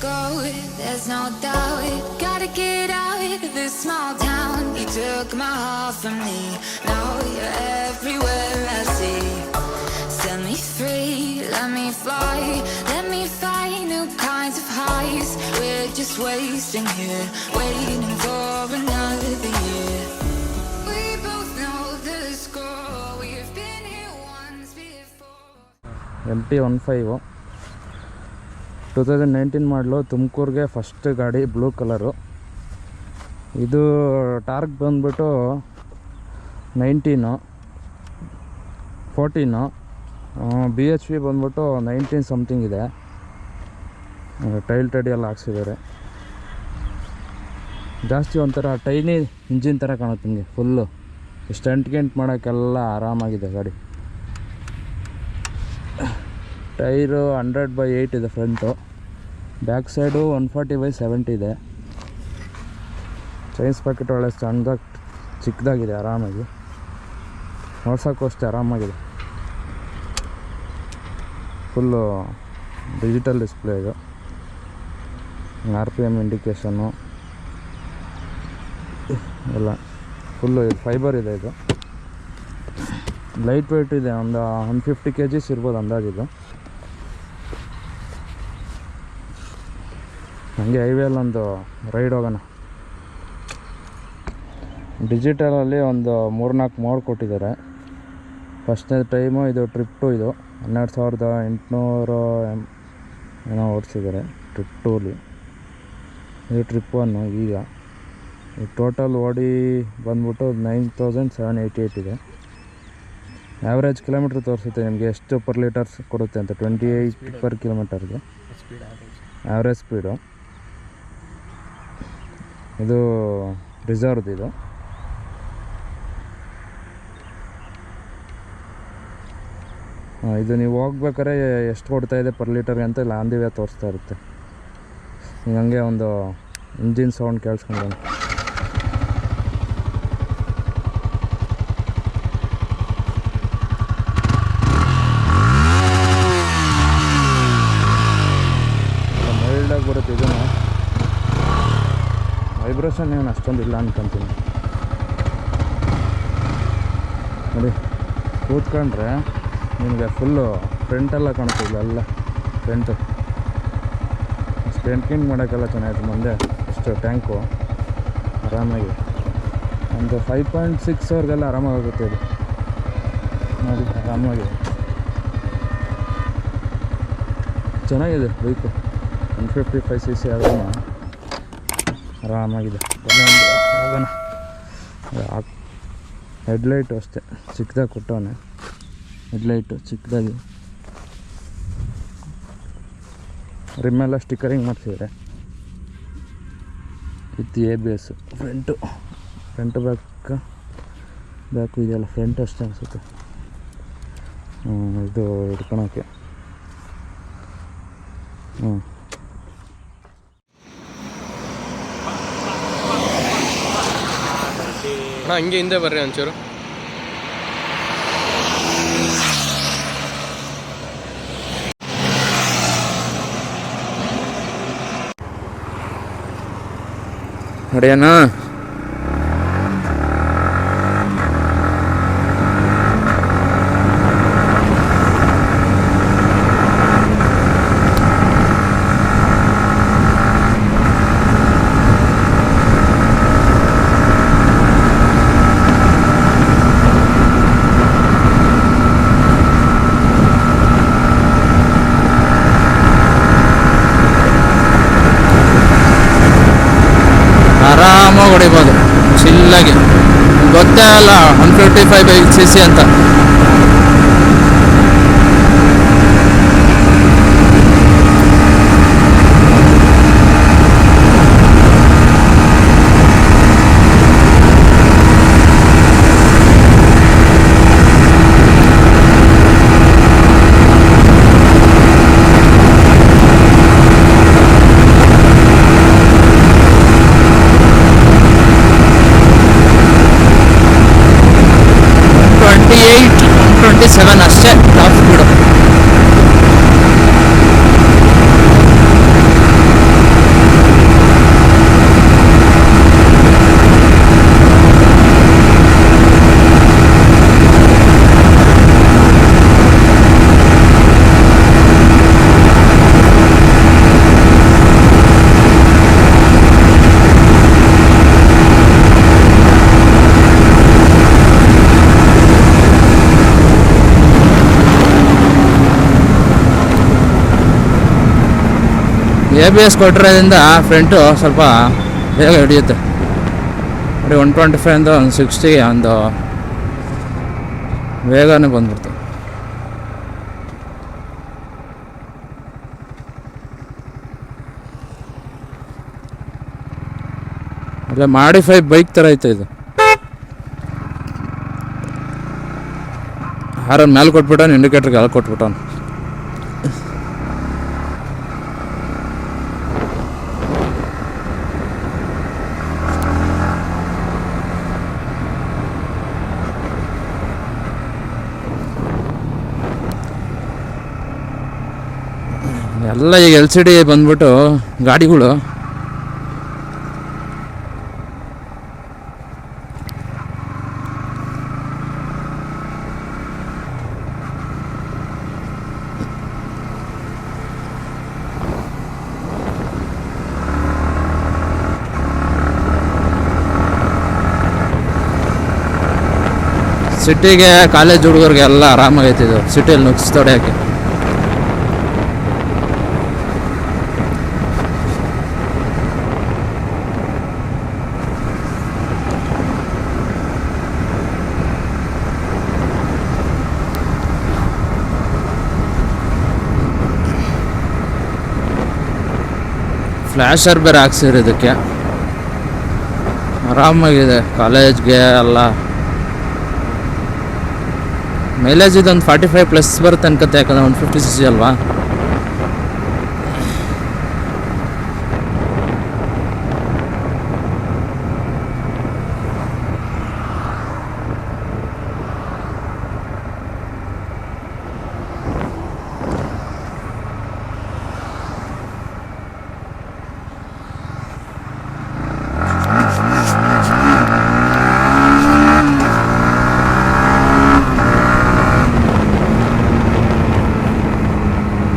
go, there's no doubt. Gotta get out of this small town. You took my heart from me, now you're everywhere I see. Set me free, let me fly, let me find new kinds of highs. We're just wasting here, waiting for another year. We both know the score, we've been here once before. MT-15 2019 ಮಾಡಲು ತುಮಕೂರಿಗೆ first ಗಾಡಿ blue colour. ಇದು torque ಬಂದ್ಬಿಟ್ಟು 14 BHP ಬಂದ್ಬಿಟ್ಟು 19 something ಇದೆ. Tail ಟಡಿ ಎಲ್ಲ ಹಾಕ್ಸಿದ್ದಾರೆ. ಜಾಸ್ತಿ ಒಂಥರ ಟೈನಿ ಇಂಜಿನ್ ಥರ ಕಾಣುತ್ತೆ ನಿಮಗೆ. ಫುಲ್ಲು ಸ್ಟಂಟ್ ಗೆಂಟ್ ಮಾಡೋಕ್ಕೆಲ್ಲ ಆರಾಮಾಗಿದೆ ಗಾಡಿ. ಟೈರು 100/8 ಇದೆ ಫ್ರಂಟು. ಬ್ಯಾಕ್ ಸೈಡು 140/70 ಇದೆ. ಚೈನ್ಸ್ ಪ್ಯಾಕೆಟ್ ಒಳ್ಳೆ ಸಣ್ಣದಾಗಿ ಚಿಕ್ಕದಾಗಿದೆ, ಆರಾಮಾಗಿ ನೋಡ್ಸೋಕ್ಕೂ ಅಷ್ಟೇ ಆರಾಮಾಗಿದೆ. ಫುಲ್ಲು ಡಿಜಿಟಲ್ ಡಿಸ್ಪ್ಲೇ ಇದು. RPM ಇಂಡಿಕೇಷನ್ನು ಎಲ್ಲ ಫುಲ್ಲು ಫೈಬರ್ ಇದೆ. ಇದು ಲೈಟ್ ವೆಯ್ಟ್ ಇದೆ, ಒಂದು 150 kg ಇರ್ಬೋದು ಅಂದಾಜಿದು. ಹಾಗೆ ಹೈವೇಲಿ ಒಂದು ರೈಡ್ ಹೋಗೋಣ. ಡಿಜಿಟಲಲ್ಲಿ ಒಂದು 3-4 ಮೋಡ್ ಕೊಟ್ಟಿದ್ದಾರೆ. ಫಸ್ಟ್ನೇ ಟೈಮು ಇದು ಟ್ರಿಪ್ 2, ಇದು 12,800 ಏನೋ ಓಡಿಸಿದ್ದಾರೆ ಟ್ರಿಪ್ 2ಅಲ್ಲಿ. ಇದು ಟ್ರಿಪ್ 1 ಈಗ. ಟೋಟಲ್ ಓಡಿ ಬಂದ್ಬಿಟ್ಟು 9,788 ಇದೆ. ಆ್ಯಾವ್ರೇಜ್ ಕಿಲೋಮೀಟ್ರ್ ತೋರಿಸುತ್ತೆ ನಿಮಗೆ ಎಷ್ಟು ಪರ್ ಲೀಟರ್ಸ್ ಕೊಡುತ್ತೆ ಅಂತ. 28 per kilometerಗೆ ಆ್ಯಾವ್ರೇಜ್ ಸ್ಪೀಡು. ಇದು ರಿಸರ್ವ್ದು. ಇದು ನೀವು ಹೋಗ್ಬೇಕಾದ್ರೆ ಎಷ್ಟು ಕೊಡ್ತಾಯಿದೆ ಪರ್ ಲೀಟರ್ಗೆ ಅಂತ ಇಲ್ಲ ಆನ್ ದಿ ವೇ ತೋರಿಸ್ತಾ ಇರುತ್ತೆ. ನೀವು ಹಂಗೆ ಒಂದು ಇಂಜಿನ್ ಸೌಂಡ್ ಕೇಳಿಸ್ಕೊಂಡು ಮೈಲ್ಡಾಗಿ ಬರುತ್ತೆ. ಇದನ್ನು ವೈಬ್ರೇಷನ್ ಏನು ಅಷ್ಟೊಂದು ಇಲ್ಲ ಅನ್ಕೊಂತೀನಿ ನೋಡಿ. ಕೂತ್ಕೊಂಡ್ರೆ ನಿಮಗೆ ಫುಲ್ಲು ಫ್ರಂಟೆಲ್ಲ ಕಾಣ್ತಿಲ್ಲ, ಎಲ್ಲ ಫ್ರಂಟು ಸ್ಟೆಂಟ್ ಕಿಂಗ್ ಮಾಡೋಕ್ಕೆಲ್ಲ ಚೆನ್ನಾಗಿತ್ತು. ಮುಂದೆ ಅಷ್ಟು ಟ್ಯಾಂಕು ಆರಾಮಾಗಿ ಒಂದು 5.6 ಅವ್ರಿಗೆಲ್ಲ ಆರಾಮಾಗುತ್ತೆ ಇದು ನೋಡಿ. ಆರಾಮಾಗಿ ಚೆನ್ನಾಗಿದೆ ಬೈಕು. 155cc ಆದ್ರೂ ಆರಾಮಾಗಿದೆ. ಹೋಗೋಣ. ಹೆಡ್ಲೈಟು ಅಷ್ಟೇ ಚಿಕ್ಕದಾಗಿ ಕೊಟ್ಟವನೆ. ಹೆಡ್ಲೈಟು ಚಿಕ್ಕದಾಗಿ, ರಿಮ್ಮೆಲ್ಲ ಸ್ಟಿಕ್ಕರಿಂಗ್ ಮಾಡಿಸಿದ್ದಾರೆ. With ABS. ಫ್ರಂಟು ಬ್ಯಾಕು ಇದೆಯಲ್ಲ, ಫ್ರಂಟ್ ಅಷ್ಟೇ ಅನಿಸುತ್ತೆ. ಇದು ಹಿಡ್ಕೊಳೋಕ್ಕೆ. ಹಂಗೆ ಹಿಂದೆ ಬರ್ರಿ ಒಂಚೂರು. ನಡೆಯೋಣ. ಆರಾಮಾಗಿ ಹೊಡಿಬೋದು ಚಿಲ್ಲಾಗಿ. ಗೊತ್ತೇ ಅಲ್ಲ 155cc ಅಂತ. ABS ಕೊಟ್ಟಿರೋದ್ರಿಂದ ಫ್ರಂಟು ಸ್ವಲ್ಪ ಬೇಗ ಹಿಡಿಯುತ್ತೆ. ನೋಡಿ 125 ಅಂತ ಒಂದು 60 ಒಂದು ಬೇಗನೆ ಬಂದ್ಬಿಡ್ತು. ಇಲ್ಲ ಮಾಡಿಫೈ ಬೈಕ್ ಥರ ಐತೆ ಇದು. ಹಾರನ್ ಮೇಲೆ ಕೊಟ್ಬಿಟ್ಟಾನ, ಇಂಡಿಕೇಟ್ರಿಗೆ ಅಲ್ಲಿ ಕೊಟ್ಬಿಟ್ಟಾನ. ಎಲ್ಲ ಈಗ LCD ಬಂದ್ಬಿಟ್ಟು ಗಾಡಿಗಳು ಸಿಟಿಗೆ ಕಾಲೇಜ್ ಹುಡುಗರಿಗೆ ಎಲ್ಲ ಆರಾಮಾಗೈತೆ ಇದು. ಸಿಟಿಯಲ್ಲಿ ನುಗ್ಸ್ ತೊಡೆಯೋಕ್ಕೆ ಫ್ಲ್ಯಾಶರ್ ಬೇರೆ ಹಾಕ್ಸಿರಿ ಇದಕ್ಕೆ. ಆರಾಮಾಗಿದೆ ಕಾಲೇಜ್ಗೆ ಎಲ್ಲ. ಮೈಲೇಜ್ ಇದೊಂದು 45+ ಬರುತ್ತೆ ಅನ್ಕತ್ತೆ, ಯಾಕಂದ್ರೆ 150cc ಅಲ್ವಾ.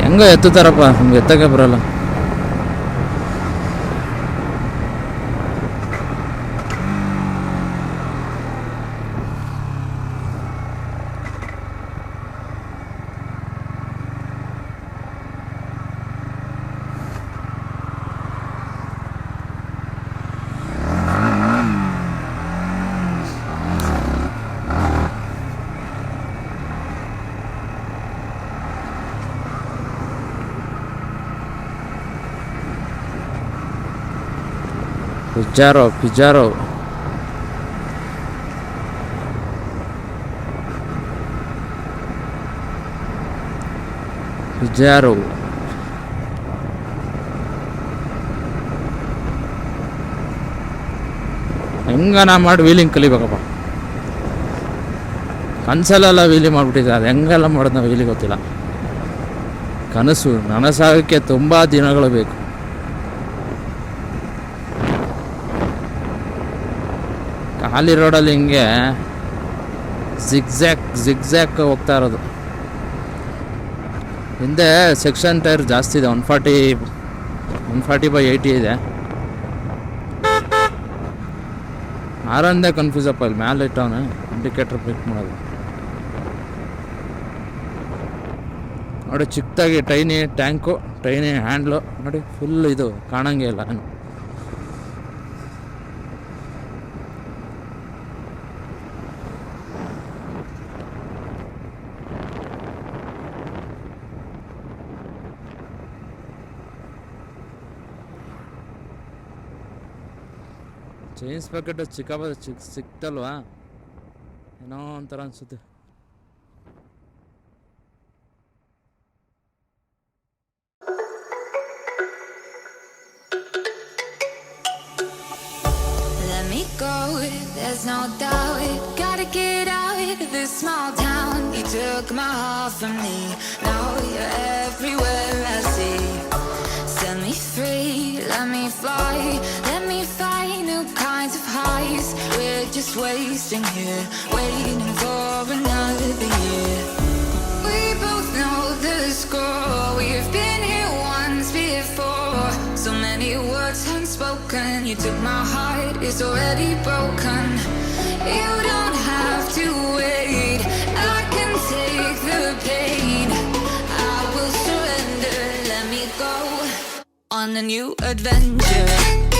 ಹೆಂಗ ಎತ್ತುತ್ತಾರಪ್ಪ, ನಮ್ಗೆ ಎತ್ತಕ್ಕೆ ಬರಲ್ಲ. ಪಿಜ್ಜಾರೋ ಹೆಂಗ ನಾ ಮಾಡಿ ವೀಲಿಂಗ್ ಕಲಿಬೇಕಪ್ಪ. ಕನಸಲ್ಲೆಲ್ಲ ವೀಲಿ ಮಾಡಿಬಿಟ್ಟಿದ್ದೆ, ಅದು ಹೆಂಗೆಲ್ಲ ಮಾಡೋದು ನಾವು ವೀಲಿ ಗೊತ್ತಿಲ್ಲ. ಕನಸು ನನಸಾಗಕ್ಕೆ ತುಂಬ ದಿನಗಳು ಬೇಕು. ಖಾಲಿ ರೋಡಲ್ಲಿ ಹಿಂಗೆ ಜಿಗ್ಜ್ಯಾಕ್ ಹೋಗ್ತಾ ಇರೋದು. ಹಿಂದೆ ಸೆಕ್ಷನ್ ಟೈರ್ ಜಾಸ್ತಿ ಇದೆ, 140/80 ಇದೆ. ಆರಂದೇ ಕನ್ಫ್ಯೂಸ್ ಅಪ್ಪ, ಇಲ್ಲಿ ಮ್ಯಾಲೆ ಇಟ್ಟವನೆ ಇಂಡಿಕೇಟರ್ ಪಿಕ್ ಮಾಡೋದು ನೋಡಿ. ಚಿಕ್ಕದಾಗಿ ಟೈನಿ ಟ್ಯಾಂಕು, ಟೈನಿ ಹ್ಯಾಂಡ್ಲು ನೋಡಿ, ಫುಲ್ ಇದು ಕಾಣಂಗೆ ಇಲ್ಲ. ಚೈನ್ಸ್ ಪ್ಯಾಕೆಟ್ ಸಿಕ್ತಲ್ವಾ, ಏನೋ ಒಂಥರ ಅನ್ಸುತ್ತೆ. Let me go, there's no doubt. Gotta get out of this small town. You took my heart from me, now you're everywhere I see. Set me free, let me fly, let me find new kinds of highs. We're just wasting here, waiting for another year. We both know the score, we've been here once before. So many words unspoken, you took my heart, it's already broken. You don't have to wait, I can take the pain. I will surrender, let me go on a new adventure.